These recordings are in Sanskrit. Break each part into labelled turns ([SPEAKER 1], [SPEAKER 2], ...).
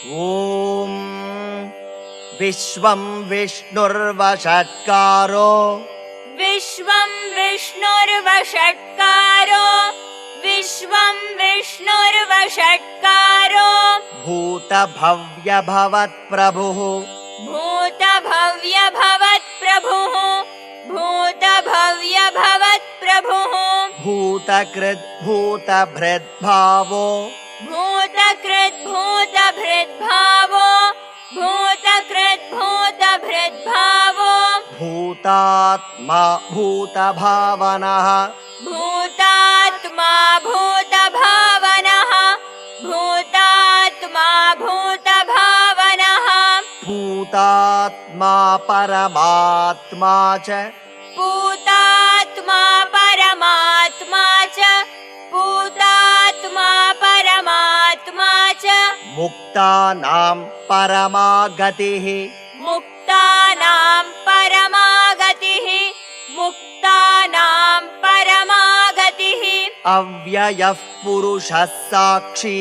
[SPEAKER 1] ॐ विश्वं विष्णुर्वषट्कारो
[SPEAKER 2] विश्वं विष्णुर्वषट्कारो विश्वं विष्णुर्वषट्कारो
[SPEAKER 1] भूतभव्यभवत्प्रभुः
[SPEAKER 2] भूतभव्यभवत्प्रभुः भूतभव्यभवत्प्रभुः
[SPEAKER 1] भूतकृद्भूतभृद्भावो
[SPEAKER 2] भूतकृद्भूतभृद्भावो भूतकृद्भूतभृद्भावो
[SPEAKER 1] भूतात्मा भूतभावनः
[SPEAKER 2] भूतात्मा भूतभावनः भूतात्मा भूतभावनः
[SPEAKER 1] भूतात्मा परमात्मा च
[SPEAKER 2] भूतात्मा परमात्मा च भूतात्मा परमात्मा च
[SPEAKER 1] मुक्तानां परमागतिः
[SPEAKER 2] मुक्तानां परमागतिः मुक्तानां परमागतिः
[SPEAKER 1] अव्ययः पुरुषः साक्षी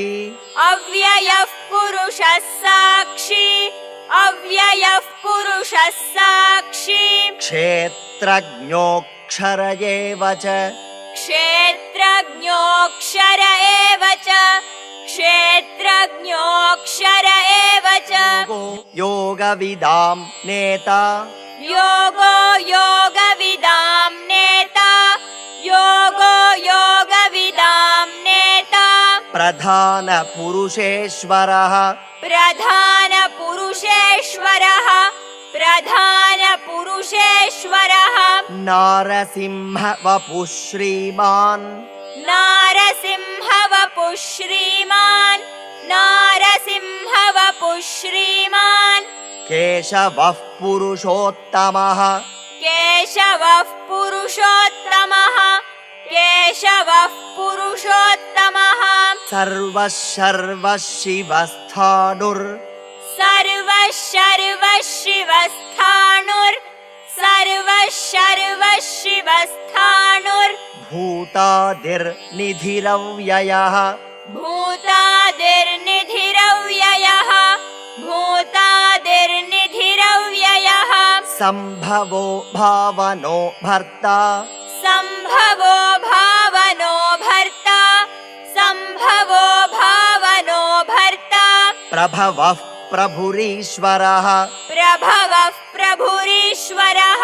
[SPEAKER 2] अव्ययः पुरुषः साक्षी अव्ययः पुरुषः साक्षी
[SPEAKER 1] क्षेत्रज्ञोऽक्षर एव च
[SPEAKER 2] क्षेत्रज्ञोऽक्षर एव च क्षेत्रज्ञोऽक्षर एव च
[SPEAKER 1] योगविदां नेता
[SPEAKER 2] योगो योगविदां नेता योगो योगविदां नेता
[SPEAKER 1] प्रधानपुरुषेश्वरः
[SPEAKER 2] प्रधानपुरुषेश्वरः प्रधानपुरुषेश्वरः
[SPEAKER 1] नारसिंहवपुः श्रीमान्
[SPEAKER 2] नारसिंहवपुः श्रीमान् नारसिंहवपुः श्रीमान्
[SPEAKER 1] केशवः पुरुषोत्तमः
[SPEAKER 2] केशवः पुरुषोत्तमः केशवः पुरुषोत्तमः
[SPEAKER 1] सर्वः सर्वः शिवस्थाणुर्
[SPEAKER 2] सर्वः सर्वः शिवस्थाणुर् सर्वः सर्वः शिवस्थाणुर्
[SPEAKER 1] भूतादिर्निधिरव्ययः
[SPEAKER 2] भूतादिर्निधिरव्ययः भूतादिर्निधिरव्ययः
[SPEAKER 1] सम्भवो भावनो भर्ता
[SPEAKER 2] सम्भवो भावनो भर्ता सम्भवो भावनो भर्ता
[SPEAKER 1] प्रभवः प्रभुरीश्वरः
[SPEAKER 2] प्रभवः प्रभुरीश्वरः